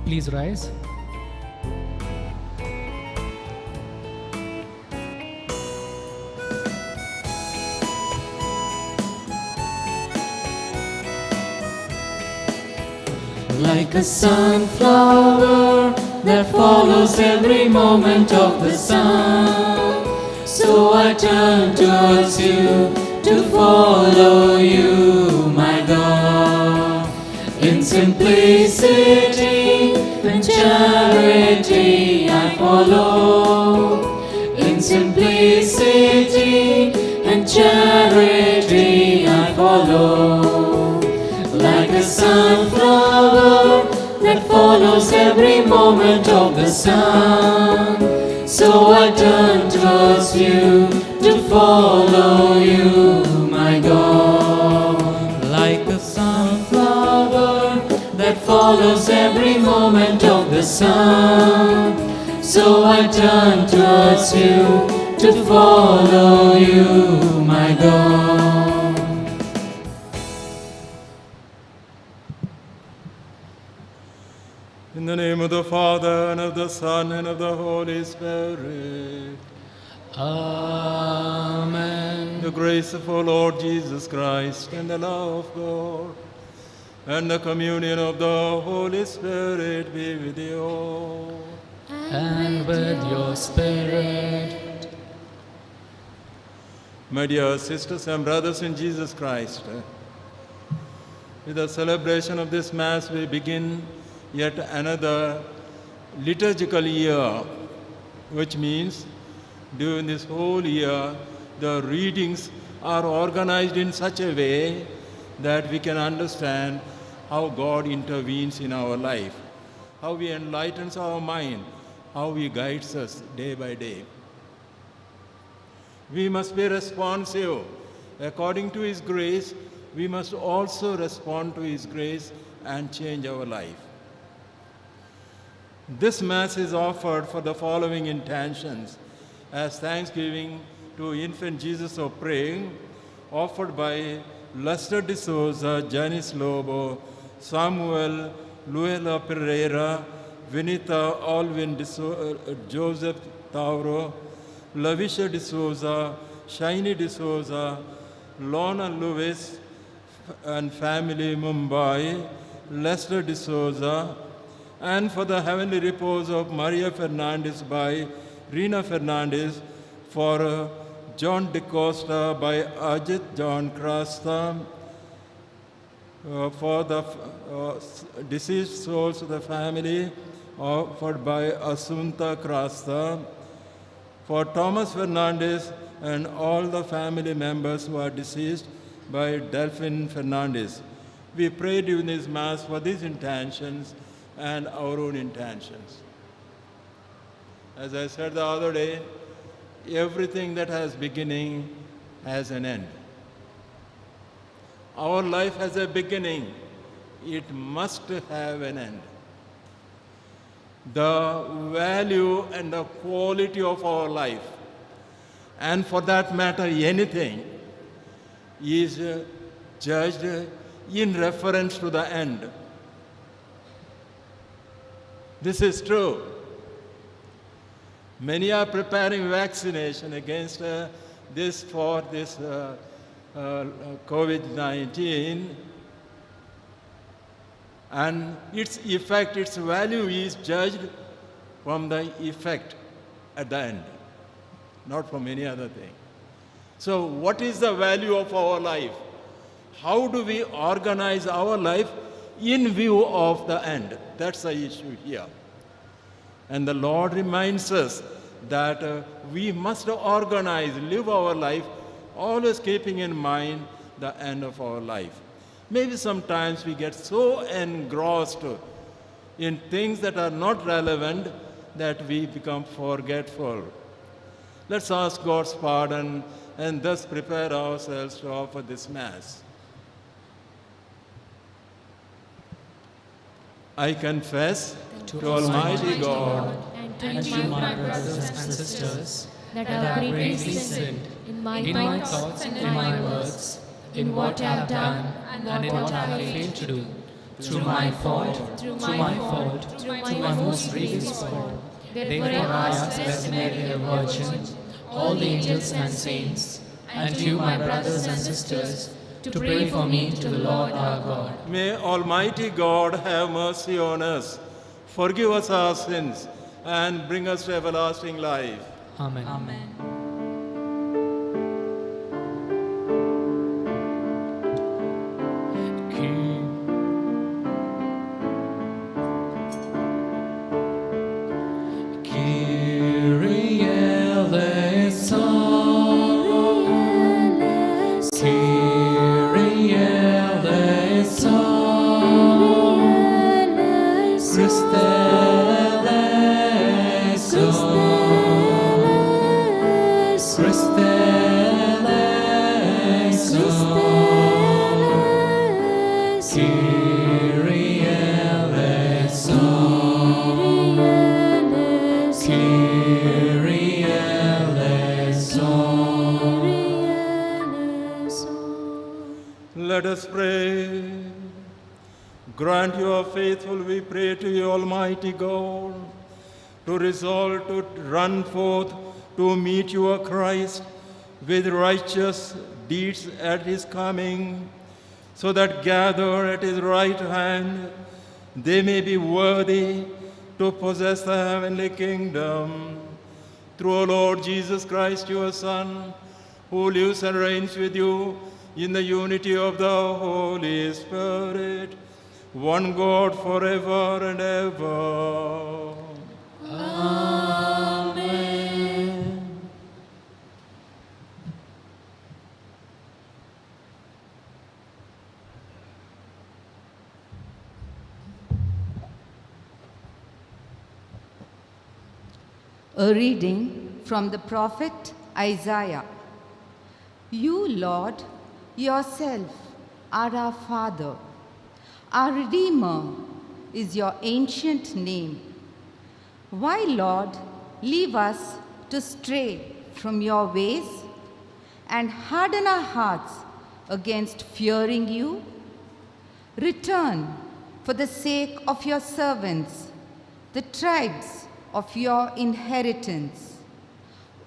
Please rise. Like a sunflower that follows every moment of the sun, so I turn towards you to follow you, my God. In simplicity and charity I follow. In simplicity and charity I follow. Like a sunflower that follows every moment of the sun, so I turn towards you to follow you, my God. Like a sunflower that follows every moment of the sun, so I turn towards you to follow you, my God. In the name of the Father, and of the Son, and of the Holy Spirit. Amen. The grace of our Lord Jesus Christ, and the love of God, and the communion of the Holy Spirit be with you all. And with your spirit. My dear sisters and brothers in Jesus Christ, with the celebration of this Mass, we begin yet another liturgical year, which means during this whole year, the readings are organized in such a way that we can understand how God intervenes in our life, how He enlightens our mind, how He guides us day by day. We must be responsive. According to His grace, we must also respond to His grace and change our life. This Mass is offered for the following intentions: as thanksgiving to Infant Jesus of Prague, offered by Lester de Souza, Janice Lobo, Samuel Luella Pereira, Vinita Alvin Joseph Tauro, Lavisha de Souza, Shiny de Souza, Lorna Lewis and family, Mumbai, Lester de Souza, and for the heavenly repose of Maria Fernandez by Rina Fernandez, for John De Costa by Ajit John Krasta, for the deceased souls of the family offered by Asunta Krasta, for Thomas Fernandez and all the family members who are deceased by Delphine Fernandez. We pray during this Mass for these intentions and our own intentions. As I said the other day, everything that has beginning has an end. Our life has a beginning. It must have an end. The value and the quality of our life, and for that matter anything, is judged in reference to the end. This is true. Many are preparing vaccination against this COVID-19, and its effect, its value is judged from the effect at the end, not from any other thing. So what is the value of our life? How do we organize our life in view of the end? That's the issue here. And the Lord reminds us that we must organize, live our life, always keeping in mind the end of our life. Maybe sometimes we get so engrossed in things that are not relevant that we become forgetful. Let's ask God's pardon and thus prepare ourselves to offer this Mass. I confess to Almighty God and to And you, you, my my brothers and sisters, that that I I have have greatly greatly sinned sinned in my in my thoughts thoughts and and in my words, in what I have done and in what I have failed to do, through my fault, through my most grievous fault. Therefore I ask Blessed Mary, the Virgin, all the angels and saints, and you, my brothers and sisters, to pray for me to the Lord our God. May Almighty God have mercy on us, forgive us our sins, and bring us to everlasting life. Amen. Kyrie eleison, Kyrie eleison, Christe eleison, Christe eleison, Kyrie eleison, Kyrie eleison. Let us pray. Grant your faithful, we pray to you, Almighty God, to resolve to run forth to meet your Christ with righteous deeds at his coming, so that gathered at his right hand they may be worthy to possess the heavenly kingdom. Through our Lord Jesus Christ, your Son, who lives and reigns with you in the unity of the Holy Spirit, one God forever and ever. Amen. A reading from the prophet Isaiah. You, Lord, yourself are our Father. Our Redeemer is your ancient name. Why, Lord, leave us to stray from your ways and harden our hearts against fearing you? Return for the sake of your servants, the tribes of your inheritance.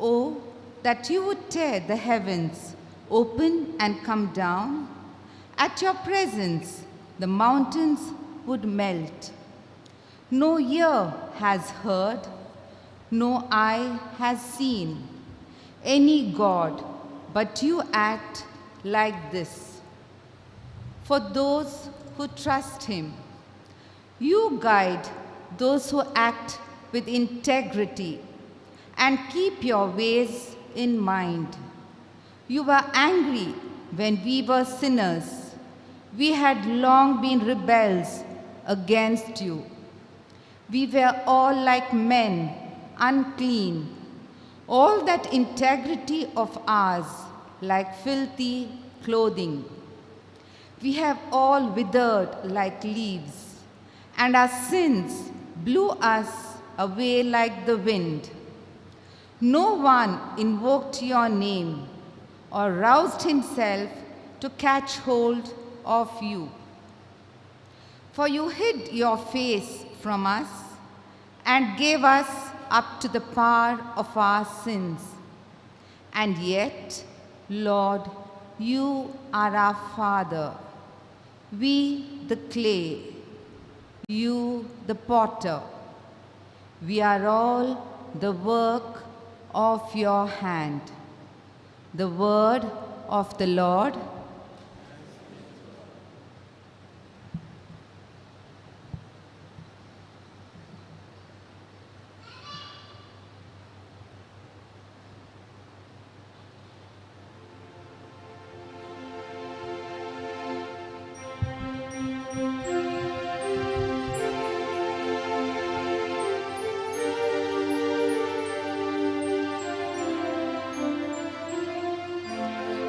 Oh, that you would tear the heavens open and come down. At your presence, the mountains would melt. No ear has heard, no eye has seen any God, but you act like this. For those who trust him, you guide those who act with integrity and keep your ways in mind. You were angry when we were sinners. We had long been rebels against you. We were all like men, unclean, all that integrity of ours like filthy clothing. We have all withered like leaves, and our sins blew us away like the wind. No one invoked your name or roused himself to catch hold of you. For you hid your face from us and gave us up to the power of our sins. And yet, Lord, you are our Father. We the clay, you the potter. We are all the work of your hand. The word of the Lord.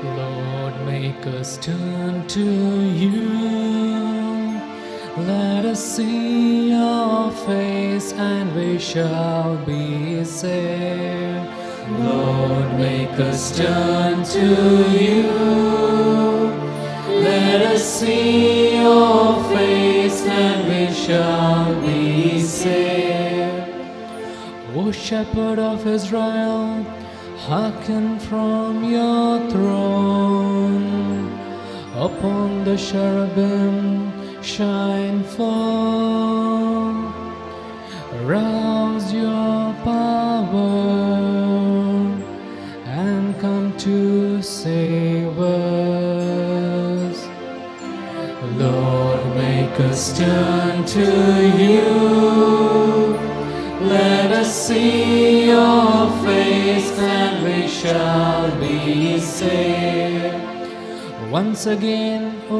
Lord, make us turn to you. Let us see your face and we shall be saved. Lord, make us turn to you. Let us see your face shall be saved. O Shepherd of Israel, hearken from your throne. Upon the cherubim shine forth. Rouse your power and come to save us. Lord, make us turn to you. Let us see your face and we shall be saved. Once again, O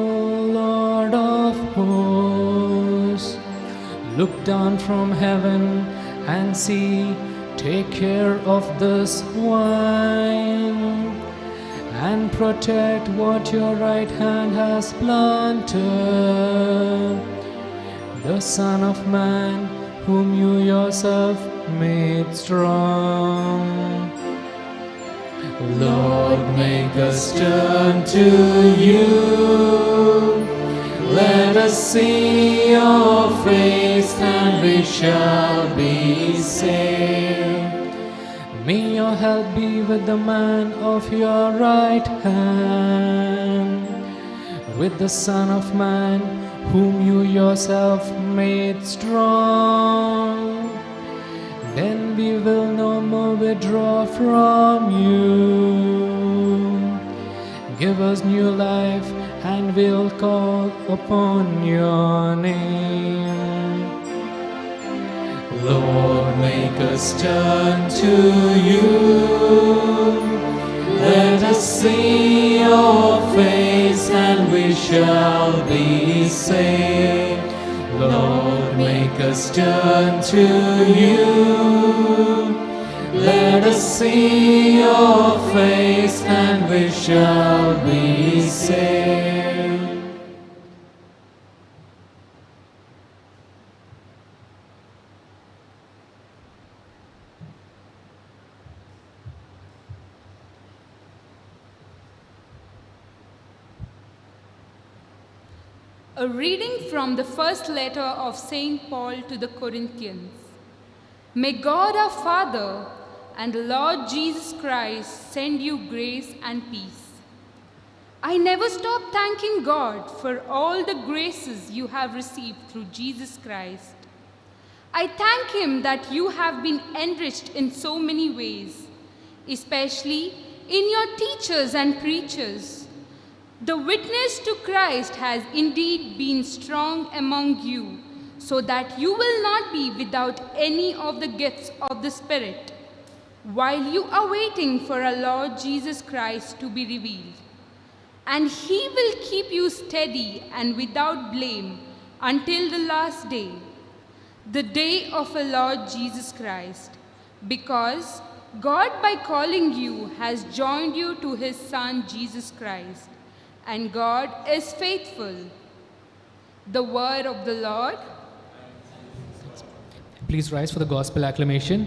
Lord of hosts, look down from heaven and see, take care of this wine, and protect what your right hand has planted, the Son of Man, whom you yourself made strong. Lord, make us turn to you. Let us see your face and we shall be saved. May your help be with the man of your right hand, with the Son of Man, whom you yourself made strong. Then we will no more withdraw from you. Give us new life and we'll call upon your name. Lord, make us turn to you. Let us see your face and we shall be saved. Lord, make us turn to you. Let us see your face and we shall be saved. A reading from the first letter of St. Paul to the Corinthians. May God our Father and the Lord Jesus Christ send you grace and peace. I never stop thanking God for all the graces you have received through Jesus Christ. I thank Him that you have been enriched in so many ways, especially in your teachers and preachers. The witness to Christ has indeed been strong among you, so that you will not be without any of the gifts of the Spirit, while you are waiting for our Lord Jesus Christ to be revealed. And He will keep you steady and without blame until the last day, the day of our Lord Jesus Christ, because God, by calling you, has joined you to His Son Jesus Christ. And God is faithful. The word of the Lord. Please rise for the gospel acclamation.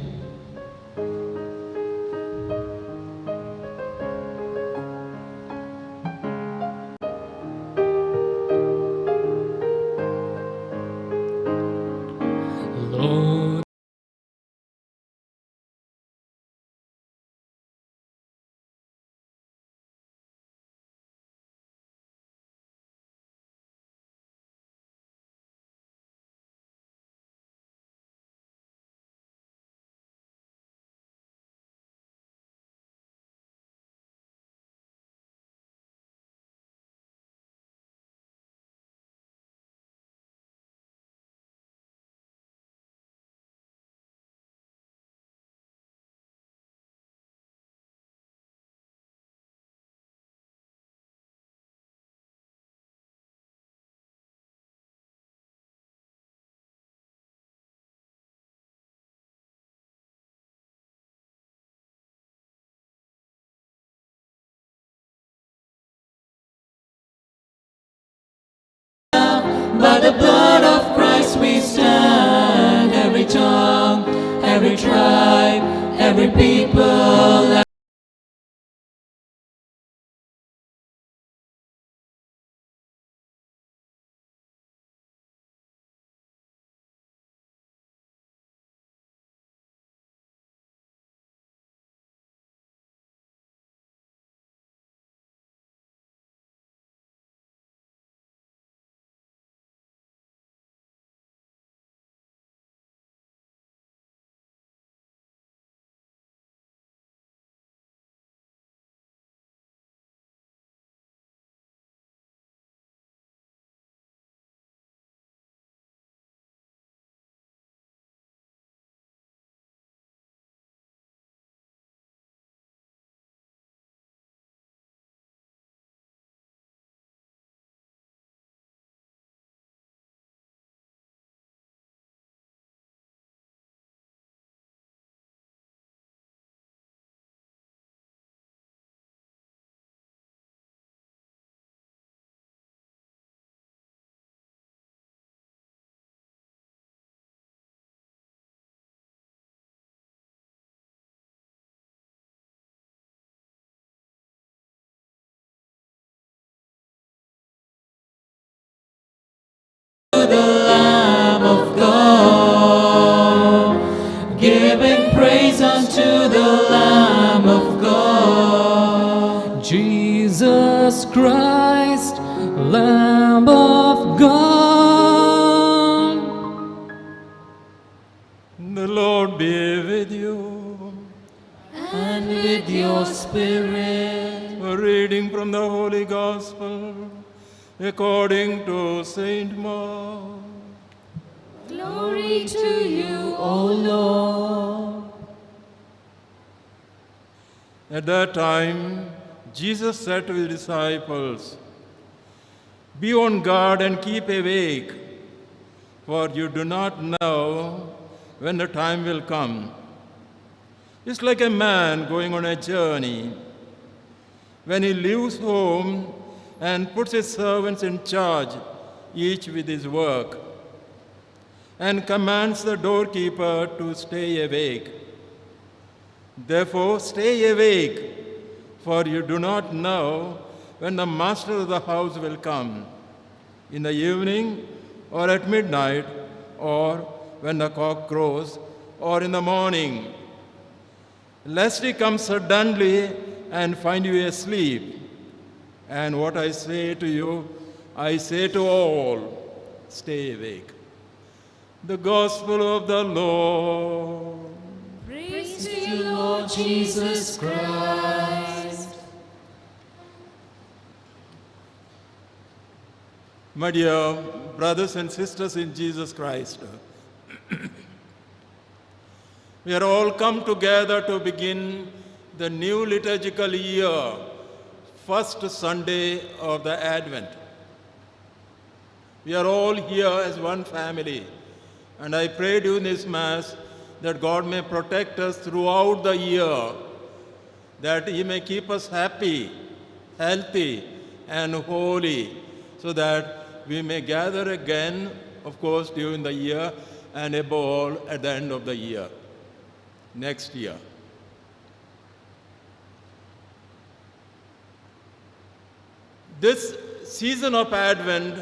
By the blood of Christ we stand, every tongue, every tribe, every people. Christ, Lamb of God. The Lord be with you. And with your spirit. A reading from the Holy Gospel according to Saint Mark. Glory to you, O Lord. At that time, Jesus said to his disciples, "Be on guard and keep awake, for you do not know when the time will come. It's like a man going on a journey. When he leaves home and puts his servants in charge, each with his work, and commands the doorkeeper to stay awake. Therefore, stay awake, for you do not know when the master of the house will come, in the evening, or at midnight, or when the cock crows, or in the morning, lest he come suddenly and find you asleep. And what I say to you, I say to all, stay awake." The Gospel of the Lord. Praise to To you, Lord Jesus Christ. My dear brothers and sisters in Jesus Christ, we are all come together to begin the new liturgical year, first Sunday of the Advent. We are all here as one family, and I pray during this Mass that God may protect us throughout the year, that He may keep us happy, healthy, and holy, so that we may gather again, of course, during the year, and above all, at the end of the year, next year. This season of Advent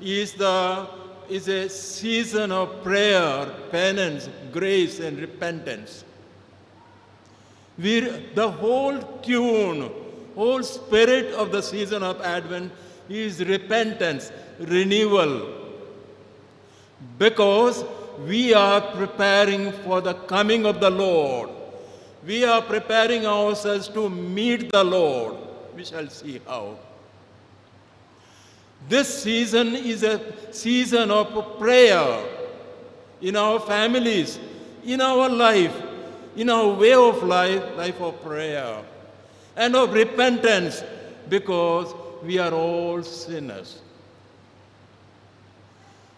is a season of prayer, penance, grace, and repentance. The whole tune, whole spirit of the season of Advent is repentance, renewal, because we are preparing for the coming of the Lord. We are preparing ourselves to meet the Lord. We shall see how. This season is a season of prayer in our families, in our life, in our way of life, life of prayer, and of repentance, because we are all sinners.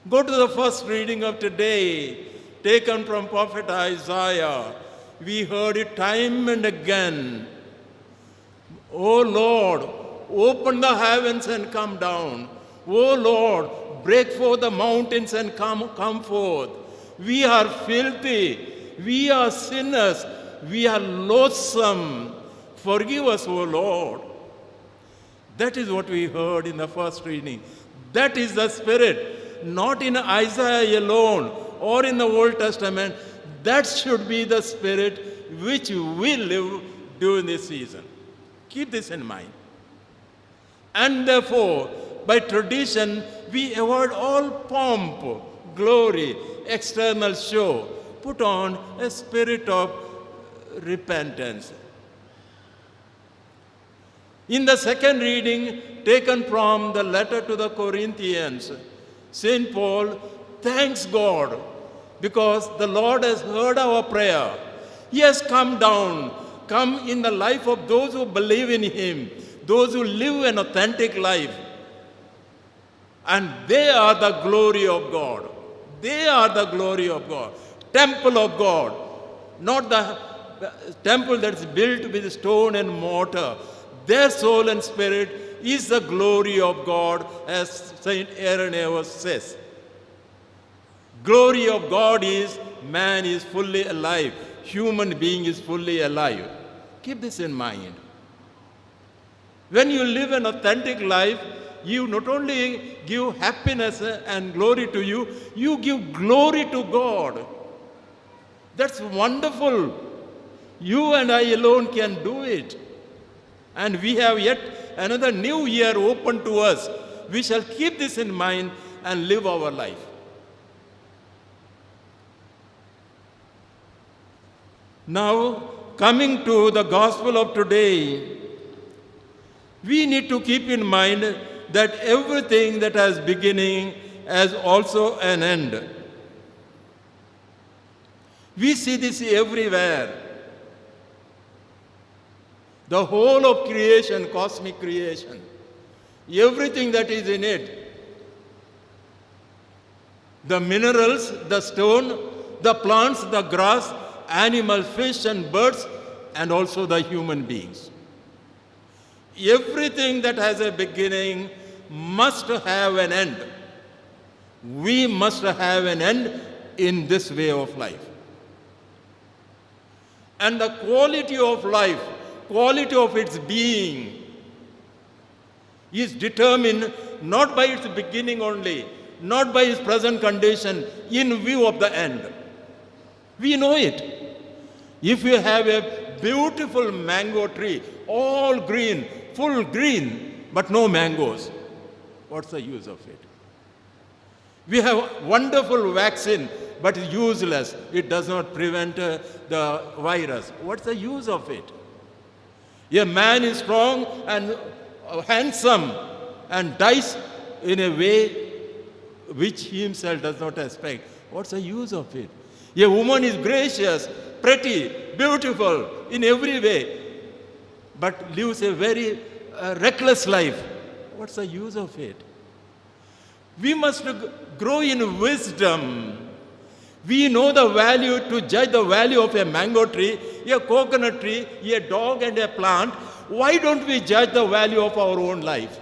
Go to the first reading of today, taken from Prophet Isaiah. We heard it time and again. "O Lord, open the heavens and come down. O Lord, break forth the mountains and come forth. We are filthy. We are sinners. We are loathsome. Forgive us, O Lord." That is what we heard in the first reading. That is the Spirit, not in Isaiah alone or in the Old Testament. That should be the Spirit which we live during this season. Keep this in mind. And therefore, by tradition, we avoid all pomp, glory, external show. Put on a spirit of repentance. In the second reading, taken from the letter to the Corinthians, St. Paul thanks God because the Lord has heard our prayer. He has come down, come in the life of those who believe in Him, those who live an authentic life. And they are the glory of God. They are the glory of God. Temple of God. Not the temple that's built with stone and mortar. Their soul and spirit is the glory of God, as St. Irenaeus says. Glory of God is man is fully alive. Human being is fully alive. Keep this in mind. When you live an authentic life, you not only give happiness and glory to you, you give glory to God. That's wonderful. You and I alone can do it. And we have yet another new year open to us, we shall keep this in mind and live our life. Now, coming to the gospel of today, we need to keep in mind that everything that has beginning has also an end. We see this everywhere. The whole of creation, cosmic creation, everything that is in it, the minerals, the stone, the plants, the grass, animals, fish and birds, and also the human beings. Everything that has a beginning must have an end. We must have an end in this way of life. And the quality of life, quality of its being, is determined not by its beginning only, not by its present condition, in view of the end. We know it. If you have a beautiful mango tree, all green, full green, but no mangoes, what's the use of it? We have wonderful vaccine, but useless. It does not prevent the virus. What's the use of it? A man is strong and handsome and dies in a way which he himself does not expect. What's the use of it? A woman is gracious, pretty, beautiful in every way, but lives a very reckless life. What's the use of it? We must grow in wisdom. We know the value to judge the value of a mango tree, a coconut tree, a dog and a plant. Why don't we judge the value of our own life?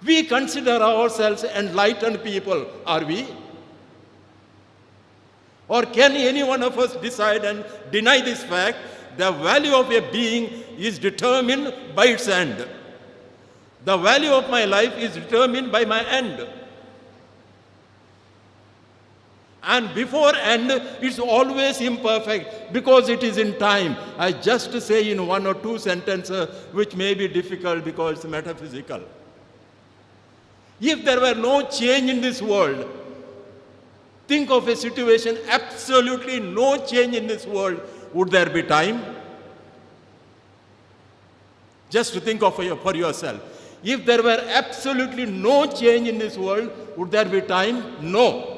We consider ourselves enlightened people, are we? Or can any one of us decide and deny this fact? The value of a being is determined by its end. The value of my life is determined by my end. And before end, it's always imperfect because it is in time. I just say in one or two sentences, which may be difficult because it's metaphysical. If there were no change in this world, think of a situation, absolutely no change in this world, would there be time? Just to think of it for yourself. If there were absolutely no change in this world, would there be time? No.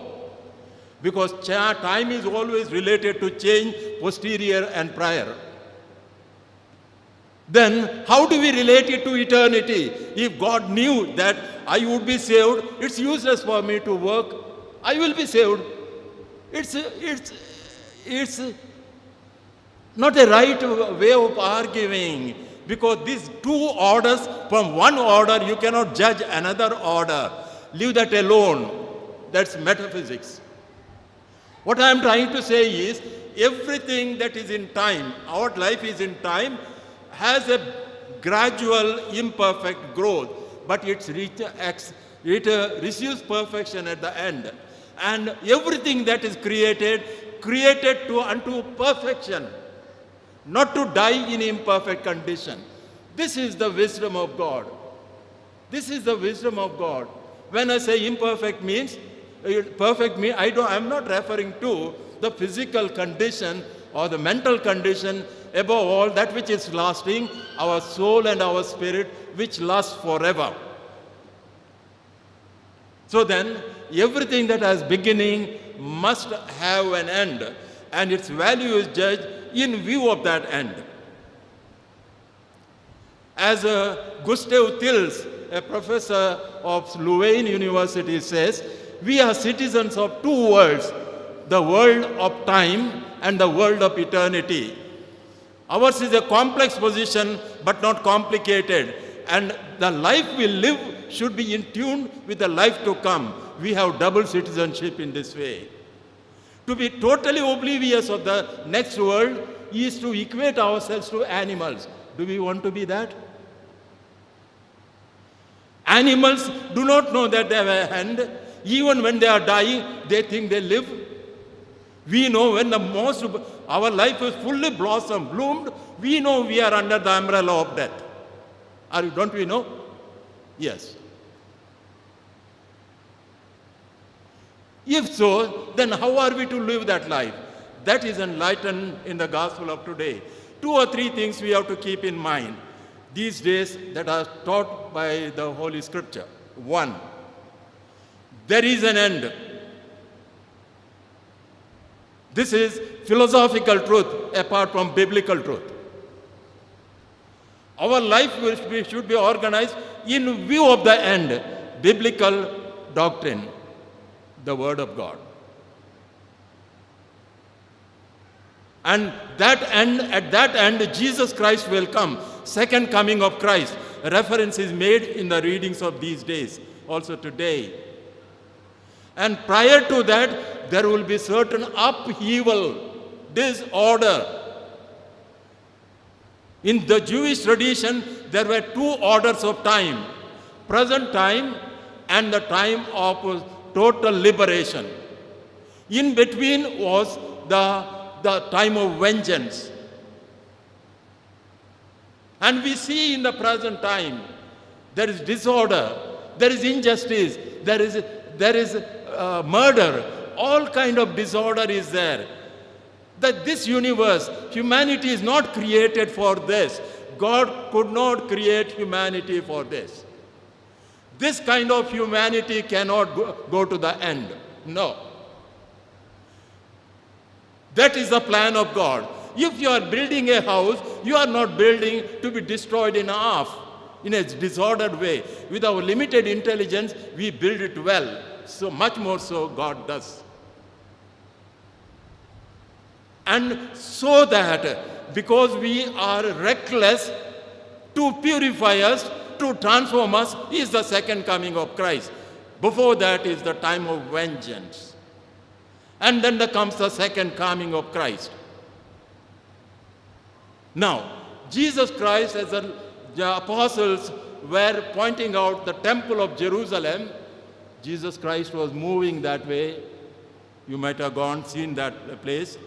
Because time is always related to change, posterior and prior. Then, how do we relate it to eternity? If God knew that I would be saved, it's useless for me to work. I will be saved. It's not a right way of arguing. Because these two orders, from one order you cannot judge another order. Leave that alone. That's metaphysics. What I am trying to say is, everything that is in time, our life is in time, has a gradual, imperfect growth, but it receives perfection at the end. And everything that is created unto perfection, not to die in imperfect condition. This is the wisdom of God. This is the wisdom of God. When I say imperfect means, perfect means, I'm not referring to the physical condition or the mental condition, above all that which is lasting, our soul and our spirit, which lasts forever. So then, everything that has beginning must have an end, and its value is judged in view of that end. As Gustav Thils, a professor of Louvain University, says, we are citizens of two worlds, the world of time and the world of eternity. Ours is a complex position, but not complicated, and the life we live should be in tune with the life to come. We have double citizenship in this way. To be totally oblivious of the next world is to equate ourselves to animals. Do we want to be that? Animals do not know that they have a hand. Even when they are dying, they think they live. We know when our life is fully blossomed, bloomed, we know we are under the umbrella of death. Don't we know? Yes. If so, then how are we to live that life? That is enlightened in the gospel of today. 2 or 3 things we have to keep in mind these days that are taught by the Holy Scripture. 1, there is an end. This is philosophical truth apart from biblical truth. Our life should be organized in view of the end, biblical doctrine, the Word of God. And at that end, Jesus Christ will come. Second coming of Christ. A reference is made in the readings of these days, also today. And prior to that, there will be certain upheaval, disorder. In the Jewish tradition, there were 2 orders of time. Present time and the time of total liberation. In between was the time of vengeance. And we see in the present time, there is disorder, there is injustice, there is murder, all kind of disorder is there. That this universe, humanity is not created for this. God could not create humanity for this. This kind of humanity cannot go to the end. No. That is the plan of God. If you are building a house, you are not building to be destroyed in half, in a disordered way. With our limited intelligence, we build it well. So much more so God does. And so that because we are reckless, to purify us, to transform us, is the second coming of Christ. Before that is the time of vengeance. And then there comes the second coming of Christ. Now, Jesus Christ, as the apostles were pointing out the temple of Jerusalem, Jesus Christ was moving that way. You might have seen that place.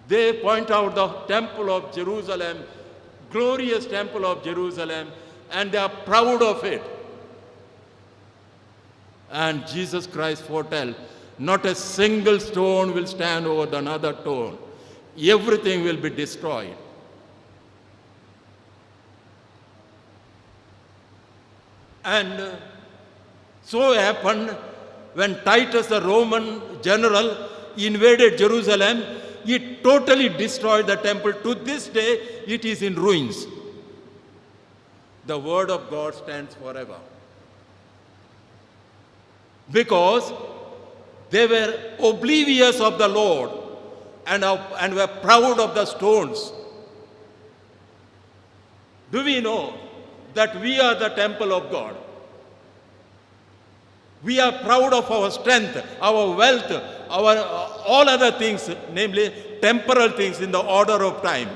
They point out the temple of Jerusalem, glorious temple of Jerusalem, and they are proud of it. And Jesus Christ foretells, not a single stone will stand over another stone. Everything will be destroyed. And so happened when Titus, the Roman general, invaded Jerusalem, it totally destroyed the temple. To this day, it is in ruins. The word of God stands forever. Because they were oblivious of the Lord and were proud of the stones. Do we know that we are the temple of God? We are proud of our strength, our wealth, our all other things, namely temporal things in the order of time.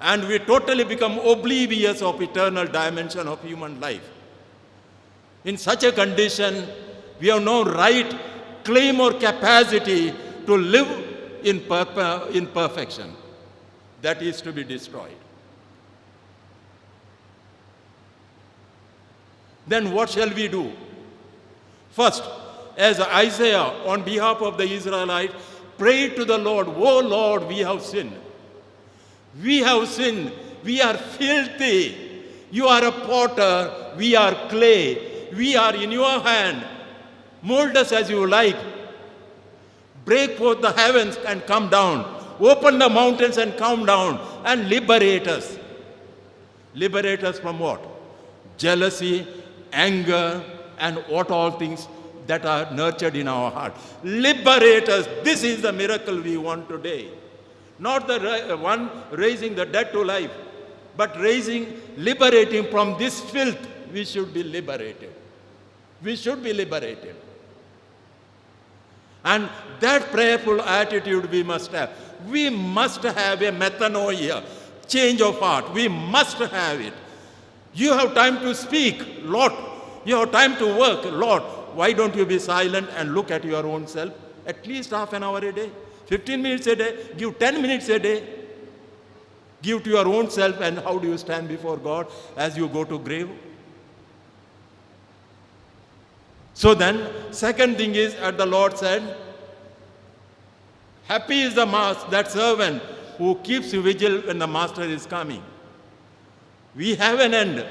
And we totally become oblivious of eternal dimension of human life. In such a condition, we have no right, claim or capacity to live in perfection. That is to be destroyed. Then what shall we do? First, as Isaiah, on behalf of the Israelites, prayed to the Lord, "Oh Lord, we have sinned. We have sinned. We are filthy. You are a potter. We are clay. We are in your hand. Mold us as you like. Break forth the heavens and come down. Open the mountains and come down and liberate us." Liberate us from what? Jealousy, anger, and what all things that are nurtured in our heart. Liberate us. This is the miracle we want today. Not the one raising the dead to life, but liberating from this filth. We should be liberated. We should be liberated. And that prayerful attitude we must have. We must have a metanoia, change of heart. We must have it. You have time to speak, Lord. You have time to work, Lord. Why don't you be silent and look at your own self? At least half an hour a day, 15 minutes a day, give 10 minutes a day. give to your own self, and how do you stand before God as you go to grave? So then, second thing is, the Lord said, happy is the master, that servant who keeps vigil when the master is coming. We have an end.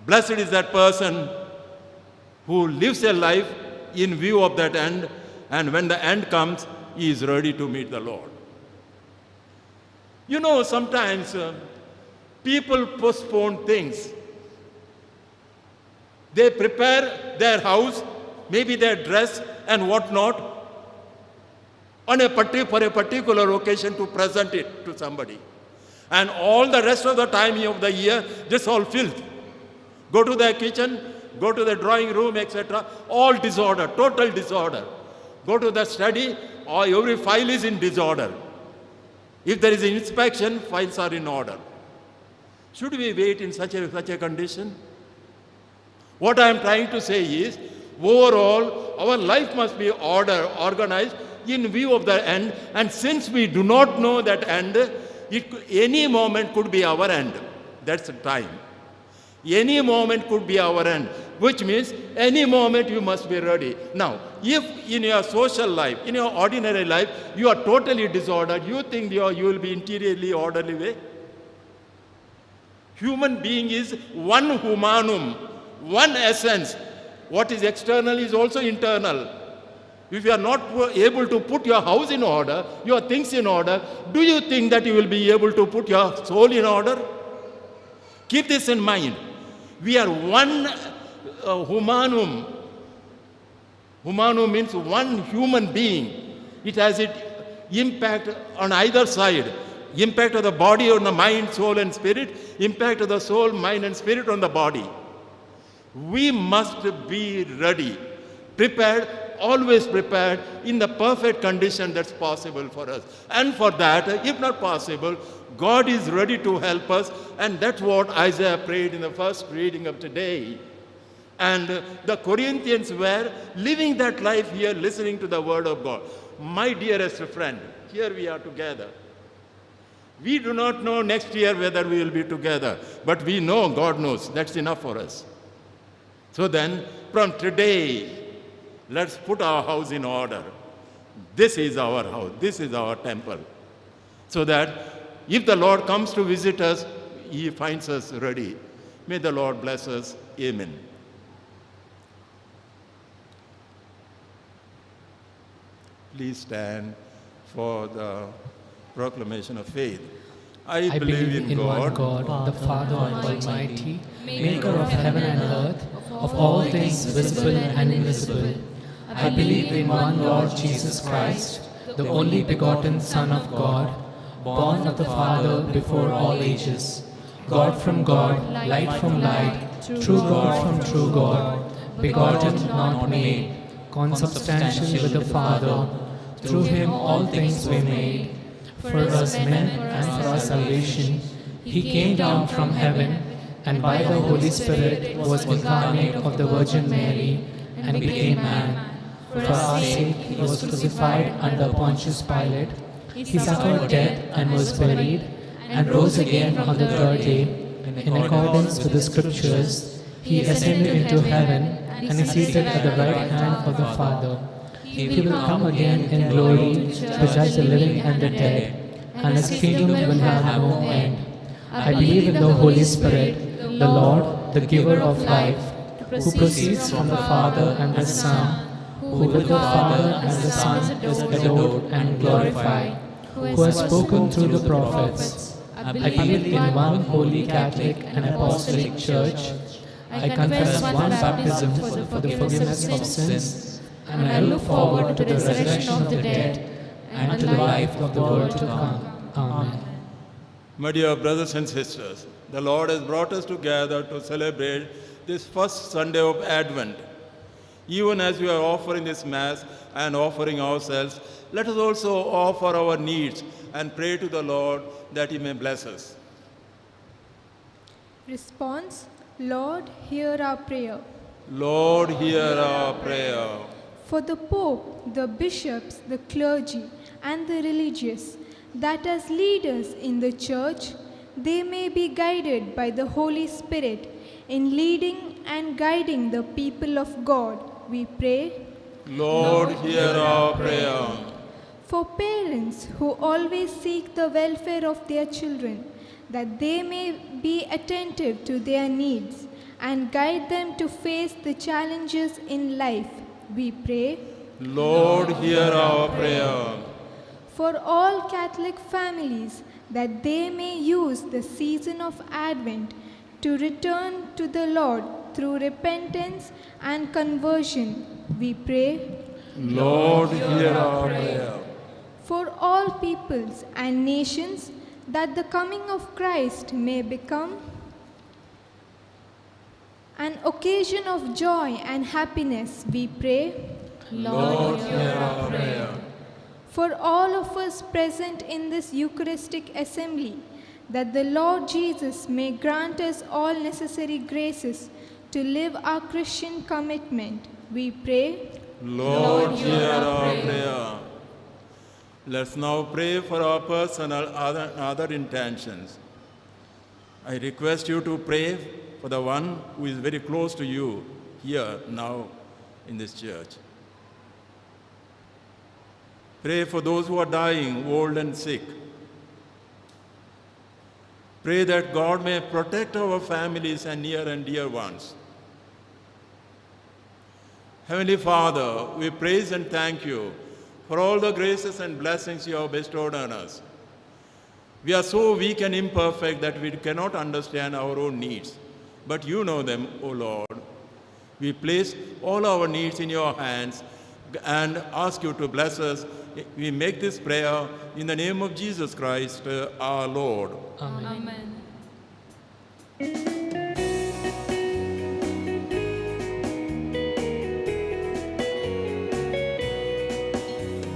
Blessed is that person who lives a life in view of that end, and when the end comes, he is ready to meet the Lord. You know, sometimes people postpone things. They prepare their house, maybe their dress and whatnot, for a particular occasion to present it to somebody. And all the rest of the time of the year, just all filth. Go to the kitchen, go to the drawing room, etc. All disorder, total disorder. Go to the study, or every file is in disorder. If there is an inspection, files are in order. Should we wait in such a condition? What I am trying to say is, overall, our life must be organized in view of the end, and since we do not know that end, any moment could be our end. That's the time. Any moment could be our end, which means any moment you must be ready. Now, if in your social life, in your ordinary life, you are totally disordered, you think you will be interiorly orderly way? Human being is one humanum, one essence. What is external is also internal. If you are not able to put your house in order, your things in order, do you think that you will be able to put your soul in order? Keep this in mind. We are one humanum. Humanum means one human being. It has its impact on either side. Impact of the body on the mind, soul and spirit. Impact of the soul, mind and spirit on the body. We must be ready, prepared, always prepared, in the perfect condition that's possible for us. And for that, if not possible, God is ready to help us, and that's what Isaiah prayed in the first reading of today. And the Corinthians were living that life here, listening to the word of God. My dearest friend, here we are together. We do not know next year whether we will be together, but we know God knows. That's enough for us. So then, from today, let's put our house in order. This is our house. This is our temple. So that if the Lord comes to visit us, he finds us ready. May the Lord bless us. Amen. Please stand for the proclamation of faith. I believe in one God, the Father Almighty, maker of heaven and earth, of all things visible and invisible. I believe in one Lord Jesus Christ, the only begotten Son of God, born of the Father before all ages, God from God, light from light, true God from true God, begotten, not made, consubstantial with the Father. Through him all things were made. For us men and for our salvation, he came down from heaven, and by the Holy Spirit was incarnate of the Virgin Mary, and became man. For our sake he was crucified under Pontius Pilate. He suffered death and was buried, and rose again on the third day. In accordance with the Scriptures, he ascended into heaven, and is seated at the right hand of the Father. He will come again in glory to judge the living and the dead, and his kingdom will have no end. I believe in the Holy Spirit, the Lord, the giver of life, who proceeds from the Father and the Son, who with the Father and the Son is adored and glorified, who has spoken through the prophets. I believe in one holy Catholic and Apostolic Church. I confess one baptism for the forgiveness of sins, and I look forward to the resurrection of the dead and to the life of the world to come. Amen. My dear brothers and sisters, the Lord has brought us together to celebrate this first Sunday of Advent. Even as we are offering this Mass and offering ourselves, let us also offer our needs and pray to the Lord that he may bless us. Response: Lord, hear our prayer. Lord, hear our prayer. For the Pope, the bishops, the clergy, and the religious, that as leaders in the church, they may be guided by the Holy Spirit in leading and guiding the people of God, we pray. Lord, hear our prayer. For parents who always seek the welfare of their children, that they may be attentive to their needs and guide them to face the challenges in life, we pray. Lord, hear our prayer. For all Catholic families, that they may use the season of Advent to return to the Lord through repentance and conversion, we pray. Lord, hear our prayer. For all peoples and nations, that the coming of Christ may become an occasion of joy and happiness, we pray. Lord, hear our prayer. For all of us present in this Eucharistic assembly, that the Lord Jesus may grant us all necessary graces to live our Christian commitment, we pray. Lord, hear our prayer. Let's now pray for our personal other intentions. I request you to pray for the one who is very close to you here now in this church. Pray for those who are dying, old and sick. Pray that God may protect our families and near and dear ones. Heavenly Father, we praise and thank you for all the graces and blessings you have bestowed on us. We are so weak and imperfect that we cannot understand our own needs, but you know them, O Lord. We place all our needs in your hands and ask you to bless us. We make this prayer in the name of Jesus Christ, our Lord. Amen.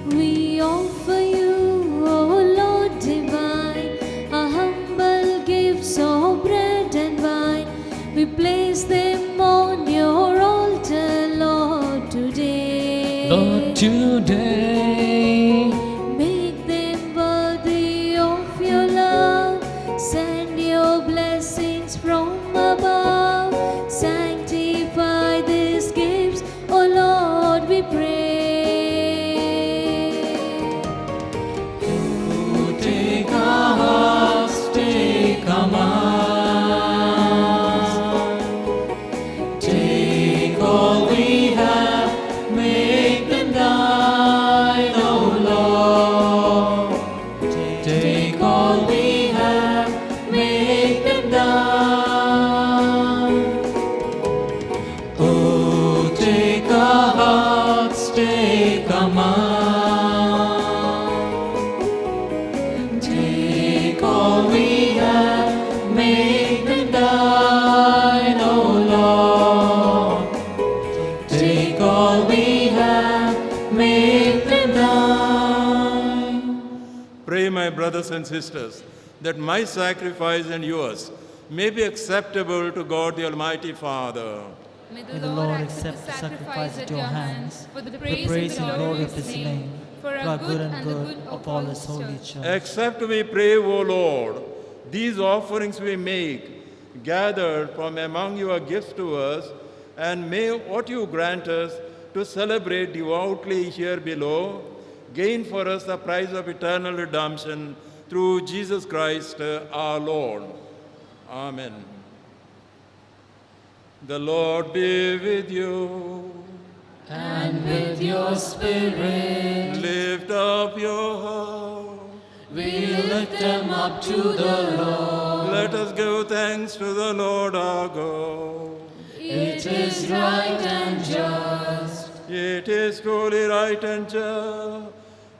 We offer you, O Lord divine, our humble gifts of bread and wine. We place them on your altar, Lord, today. Lord, today, make them worthy of your love. Send your blessings from above. Sanctify these gifts, O Lord, we pray. take our hearts, take our minds, take all we have, make them thine, O Lord. Take all we have, make them thine. Oh, take our hearts, take our minds. Take all we have, make them thine, O Lord. Take all we have, make them thine. Pray, my brothers and sisters, that my sacrifice and yours may be acceptable to God the Almighty Father. May May the Lord accept the sacrifice at your hands for the the praise and glory of His name, for our good and good of all His holy church. Accept, we pray, O Lord, these offerings we make, gathered from among your gifts to us, and may what you grant us to celebrate devoutly here below gain for us the prize of eternal redemption through Jesus Christ our Lord. Amen. The Lord be with you. And with your spirit, Lift up your heart. we lift them up to the Lord. Let us give thanks to the Lord our God. It is right and just, It is truly right and just,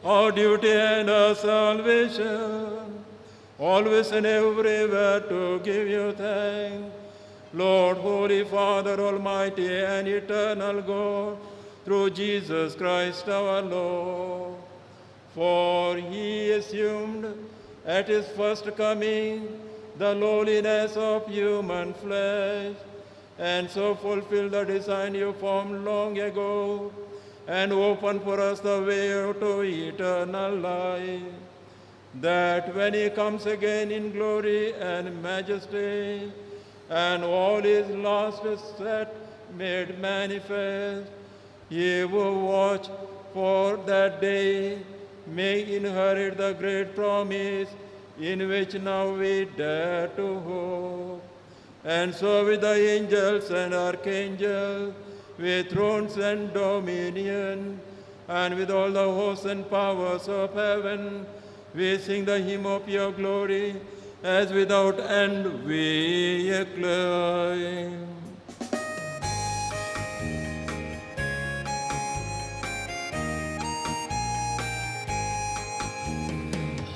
our duty and our salvation, always and everywhere to give you thanks. Lord, Holy Father, Almighty and eternal God, through Jesus Christ our Lord. For he assumed at his first coming the lowliness of human flesh, and so fulfilled the design you formed long ago, and opened for us the way to eternal life. that when he comes again in glory and majesty, and all his last is set made manifest, ye who watch for that day may inherit the great promise in which now we dare to hope. And so with the angels and archangels, with thrones and dominion, and with all the hosts and powers of heaven, we sing the hymn of your glory, as without end we acclaim.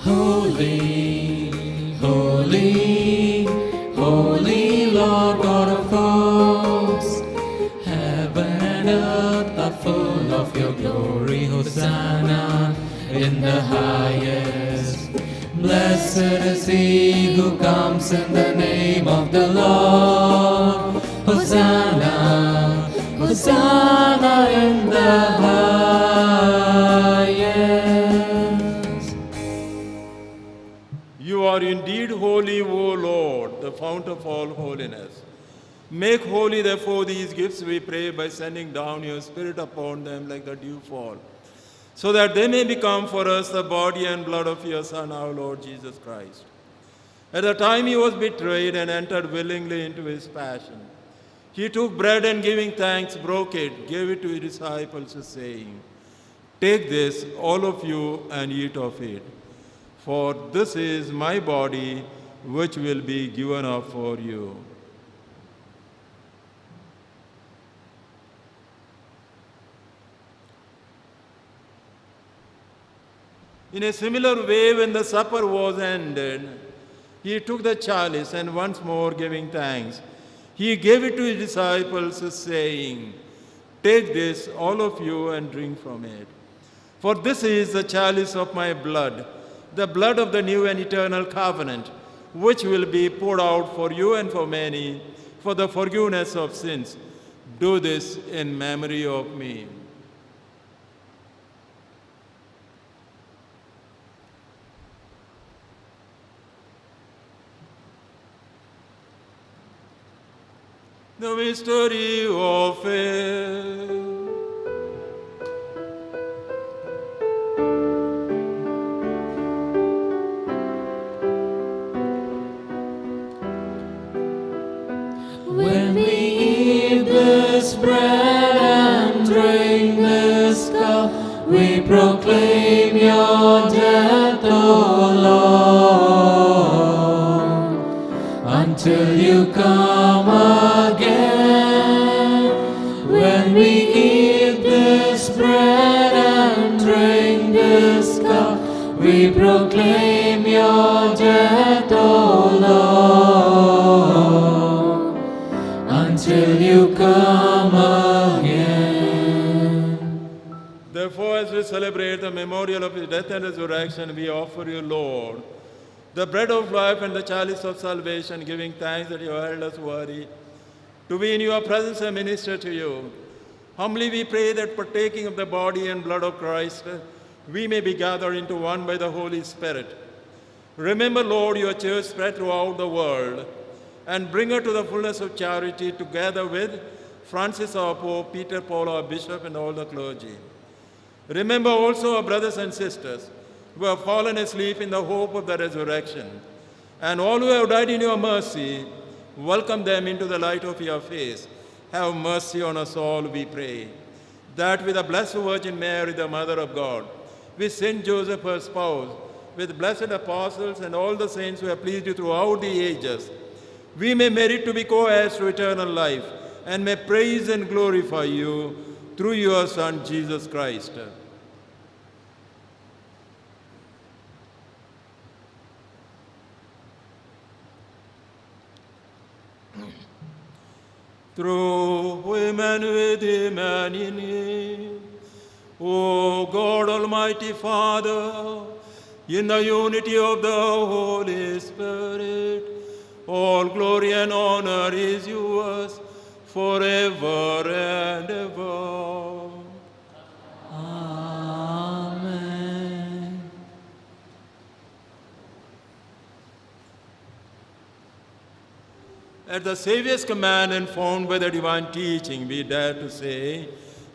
Holy, holy, holy Lord God of hosts, heaven and earth are full of your glory. Hosanna in the highest. Blessed is he who comes in the name of the Lord. Hosanna, Hosanna in the highest. You are indeed holy, O Lord, the fount of all holiness. Make holy, therefore, these gifts, we pray, by sending down your Spirit upon them like the dewfall, so that they may become for us the body and blood of your Son, our Lord Jesus Christ. At the time he was betrayed and entered willingly into his passion, he took bread and giving thanks, broke it, gave it to his disciples, saying, "Take this, all of you, and eat of it. For this is my body, which will be given up for you." In a similar way, when the supper was ended, he took the chalice and once more giving thanks, he gave it to his disciples, saying, "Take this, all of you, and drink from it. For this is the chalice of my blood, the blood of the new and eternal covenant, which will be poured out for you and for many for the forgiveness of sins. Do this in memory of me." The mystery of faith. When we eat this bread and drink this cup, we proclaim your death, O Lord, until you come again. When we eat this bread and drink this cup, we proclaim your death, O Lord, until you come again. Therefore, as we celebrate the memorial of his death and resurrection, we offer you, Lord, the bread of life and the chalice of salvation, giving thanks that you held us worthy to be in your presence and minister to you. Humbly we pray that, partaking of the body and blood of Christ, we may be gathered into one by the Holy Spirit. Remember, Lord, your church spread throughout the world, and bring her to the fullness of charity, together with Francis our Pope, Peter Paul our Bishop, and all the clergy. Remember also our brothers and sisters who have fallen asleep in the hope of the resurrection, and all who have died in your mercy. Welcome them into the light of your face. Have mercy on us all, we pray, that with the Blessed Virgin Mary, the Mother of God, with Saint Joseph, her spouse, with blessed apostles and all the saints who have pleased you throughout the ages, we may merit to be co-heirs to eternal life, and may praise and glorify you through your Son, Jesus Christ. Through him and with him and in him, O God, Almighty Father, in the unity of the Holy Spirit, all glory and honor is yours forever and ever. Amen. At the Saviour's command and formed by the divine teaching, we dare to say,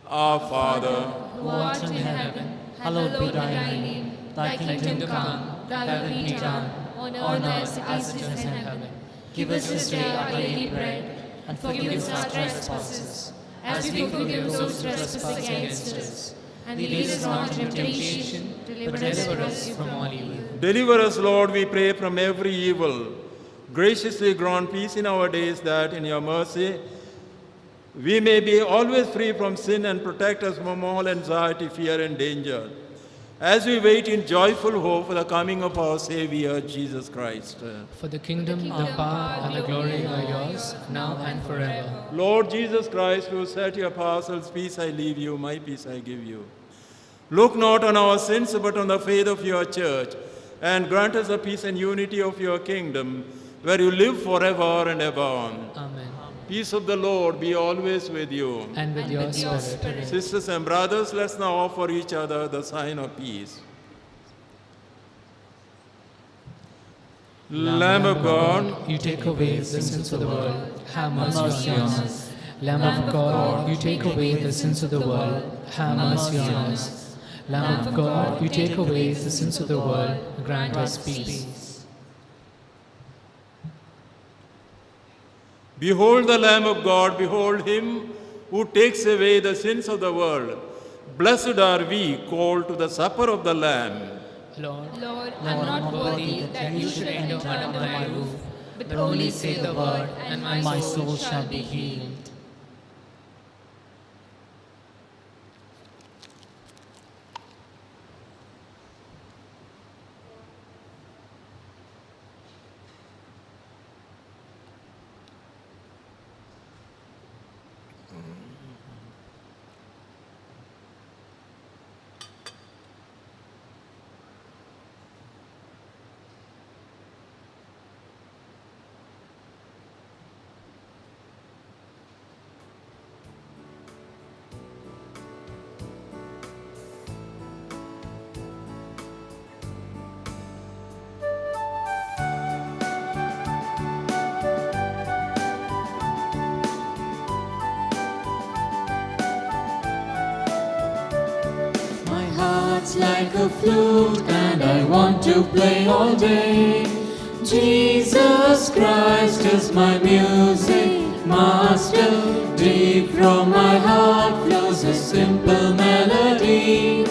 Our Father, who art in heaven, hallowed be thy name. Thy kingdom come, thy will be done, on earth as it is in heaven. Give us this day our daily bread, and forgive us our trespasses, as we forgive those who trespass against us. And lead us not into temptation, but deliver us from all evil. deliver us, Lord, we pray, from every evil. Graciously grant peace in our days, that in your mercy we may be always free from sin and protect us from all anxiety, fear, and danger, as we wait in joyful hope for the coming of our Savior, Jesus Christ. For the kingdom, the power, and the glory are yours, now and forever. Lord Jesus Christ, who said to your apostles, Peace I leave you, my peace I give you. Look not on our sins, but on the faith of your church, and grant us the peace and unity of your kingdom, where you live forever and ever. Amen. Peace of the Lord be always with you. And with your spirit. Sisters and brothers, let's now offer each other the sign of peace. Lamb of God, you take away the sins of the world, have mercy on us. Lamb of God, you take away the sins of the world, have mercy on us. Lamb of God, you take away the sins of the world, grant us peace. behold the Lamb of God, behold him who takes away the sins of the world. Blessed are we called to the supper of the Lamb. Lord, I'm not worthy that you should enter under my roof, but only say the word, and my soul shall be healed. Like a flute, and I want to play all day. Jesus Christ is my music master. Deep from my heart flows a simple melody.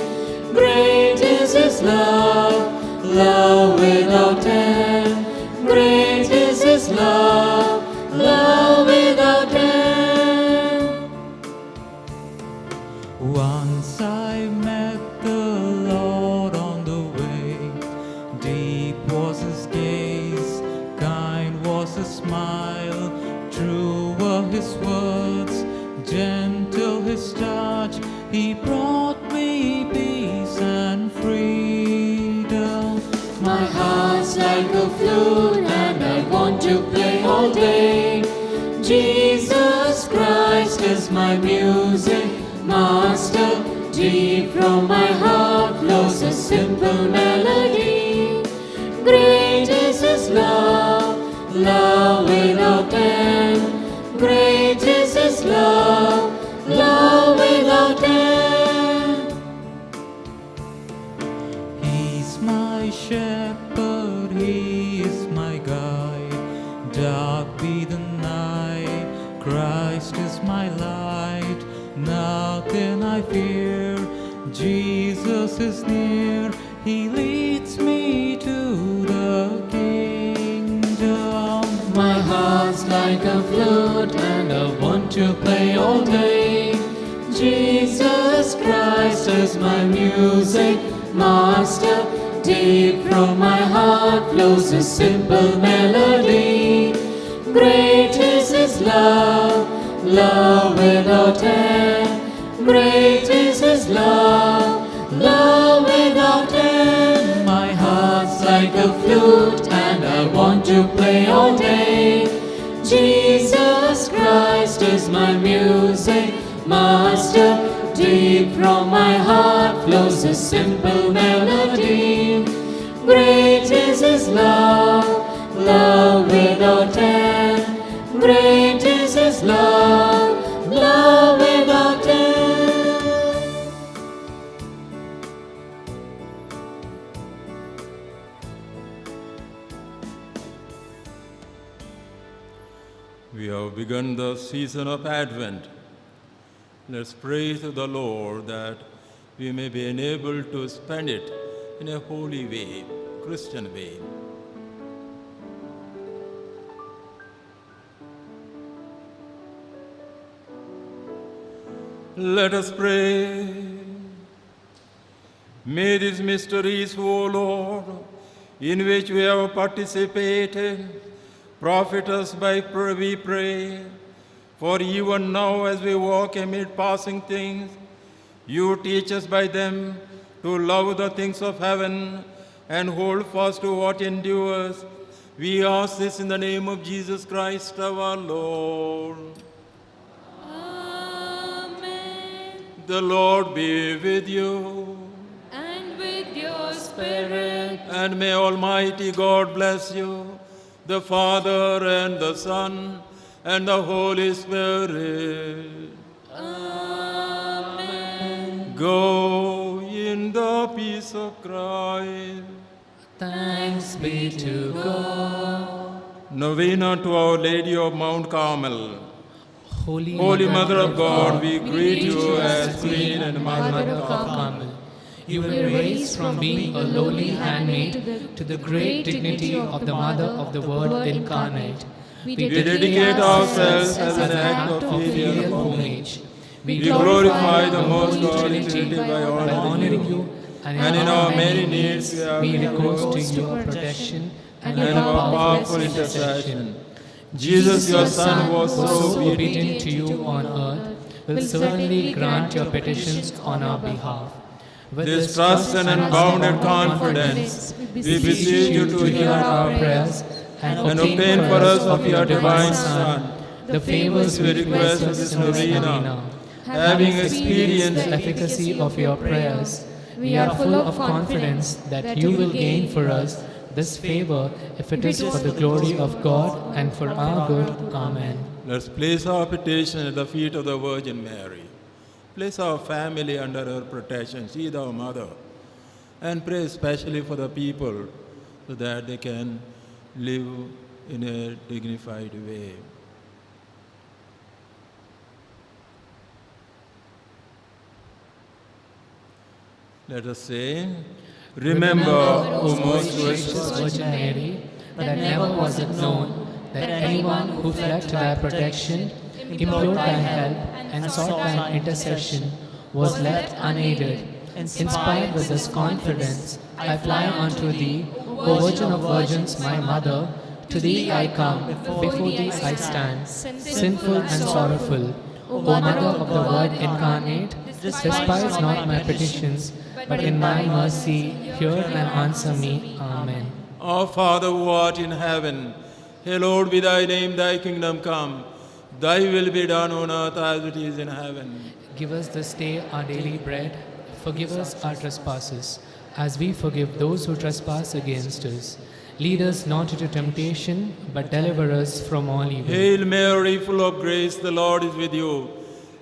Great is his love, love without end. Great is his love, love without end. Once I met the Lord on the way. Deep was his gaze, kind was his smile, true were his words, gentle his touch. He brought me peace and freedom. My heart's like a flute, and I want to play all day. Jesus Christ is my music master. Deep from my heart flows a simple melody. Great is his love, love without end. Great is his love, love without end. He's my shepherd, he is my guide. Dark be the night, Christ is my light. Nothing I fear, Jesus is near. He leads me to the kingdom. My heart's like a flute, and I want to play all day. Jesus Christ is my music master. Deep from my heart flows a simple melody. Great is his love, love without end. Great is his love, love without end. My heart's like a flute, and I want to play all day. Jesus Christ is my music master. Deep from my heart flows a simple melody. Great is his love, love without end. begun the season of Advent. Let's pray to the Lord that we may be enabled to spend it in a holy way, Christian way. Let us pray. May these mysteries, O Lord, in which we have participated, profit us we pray. For even now, as we walk amid passing things, you teach us by them to love the things of heaven and hold fast to what endures. We ask this in the name of Jesus Christ our Lord. The Lord be with you. And with your spirit. And may Almighty God bless you, the Father and the Son and the Holy Spirit. Amen. Go in the peace of Christ. Thanks be to God. Novena to Our Lady of Mount Carmel. Holy Mother of God, we greet you as Queen and Mother of Carmel. You were raised from being a lowly handmaid to the great dignity of the Mother of the Word incarnate. We dedicate ourselves as an act of filial homage. We glorify the Most Holy Trinity by honoring you, and in our many needs we recourse to your protection and your powerful intercession. Jesus, your Son, was so obedient to you on earth, will certainly grant your petitions on our behalf. With this trust and unbounded confidence, we beseech you to hear our prayers and obtain for us of your divine Son the favors we request of this novena. Having experienced the efficacy of your prayers, we are full of confidence that you will gain for us this favor if it is for the glory of God and for our good. Amen. Let's place our petition at the feet of the Virgin Mary. Place our family under her protection. She is our mother. And pray especially for the people so that they can live in a dignified way. Let us say, remember, O most gracious Virgin Mary, that never was it known that anyone who fled to thy protection, implored thy help, and sought thine intercession was left unaided. Inspired with this confidence, I fly unto thee, O Virgin of Virgins, my Mother. To thee I come, before thee I stand, sinful and sorrowful. O Mother of the Word incarnate, despise not my petitions, but in thy mercy hear and answer me. Amen. Our Father who art in heaven, hallowed be thy name, thy kingdom come. Thy will be done on earth as it is in heaven. Give us this day our daily bread. Forgive us our trespasses, as we forgive those who trespass against us. Lead us not into temptation, but deliver us from all evil. Hail Mary, full of grace, the Lord is with you.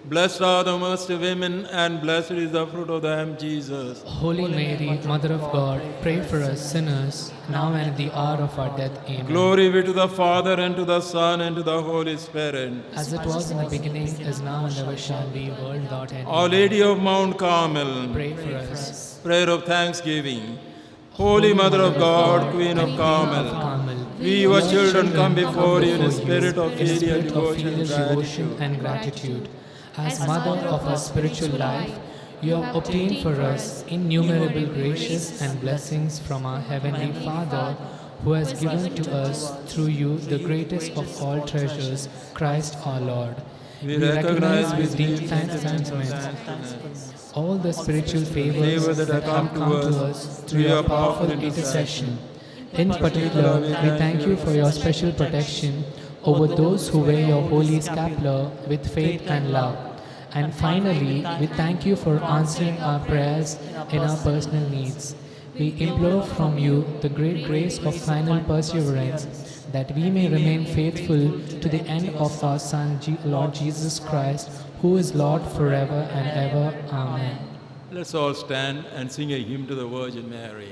Blessed are the most women, and blessed is the fruit of the womb, Jesus. Holy Mary, Mother of God, pray for us sinners, now and at the hour of our death. Amen. Glory be to the Father, and to the Son, and to the Holy Spirit. As it was in the beginning, is now, and ever shall be, world without end. Our Lady of Mount Carmel, pray for us. Prayer of thanksgiving. Holy Mother of God, Queen of Carmel, we, your children, come before you in a spirit of filial devotion and gratitude. As Mother of our spiritual life, you have obtained for us innumerable graces and blessings from our Heavenly Father, who has given to us through you the greatest of all treasures, Christ our Lord. We recognize with deep thankfulness all the spiritual favors that have come to us through your powerful intercession. In particular, we thank you for your special protection over those who wear your holy scapular with faith and love. And finally, we thank you for answering our prayers in our personal needs. We implore from you the great grace of final perseverance, that we may remain faithful to the end of our Son, Lord Jesus Christ, who is Lord forever and ever. Amen. Let's all stand and sing a hymn to the Virgin Mary.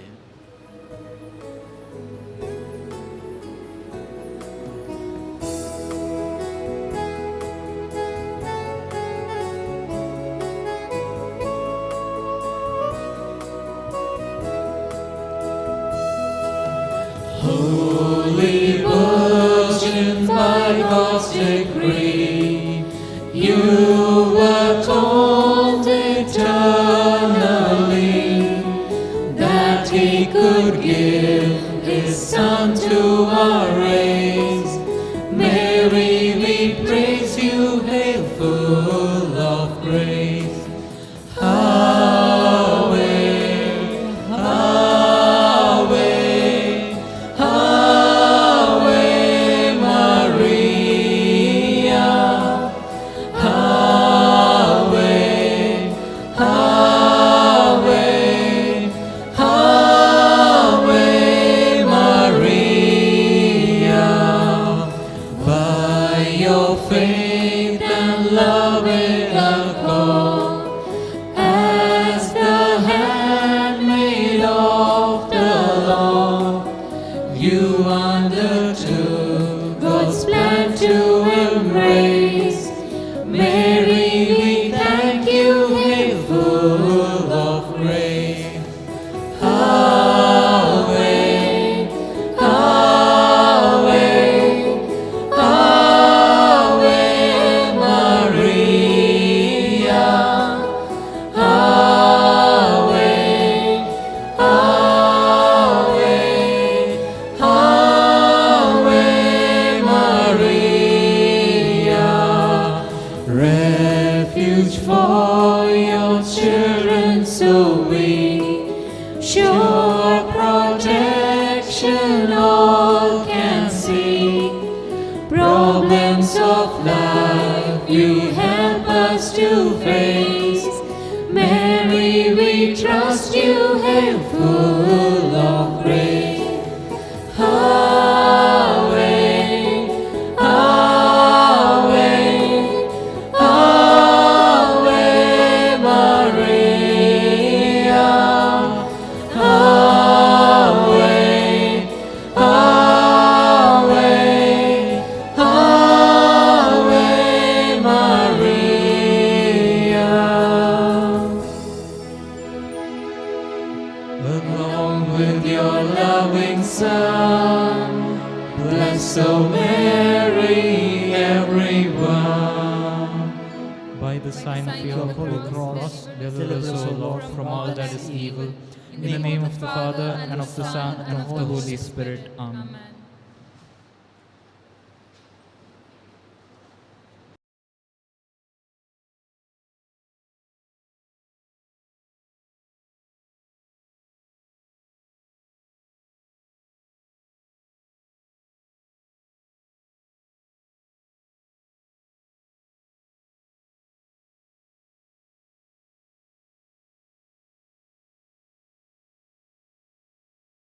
Holy Virgin, by God's decree, you were told eternally that He could give His Son to our race. Mary, we praise you, hail full of grace. Ave, Ave, Ave Maria. Ave, Ave, Ave Maria. By your faith and love in accord, as the handmaid of the Lord, you undertook God's plan to embrace. Mary, we thank you, hail full of grace. Ave, Ave, Ave Maria. Ave, Ave, Ave Maria. Refuge for your children, so we sure protection all can seek. Problems of life you help us to face. Mary, we trust you, hail full of grace. Ave, Ave, Ave Maria. Ave, Ave, Ave Maria. Along with your loving Son, bless, O Mary, everyone. By the sign of your holy cross, deliver us, O Lord, from all that is evil. In the name of the Father, and of the Son, and of the Holy Spirit. Amen. Amen.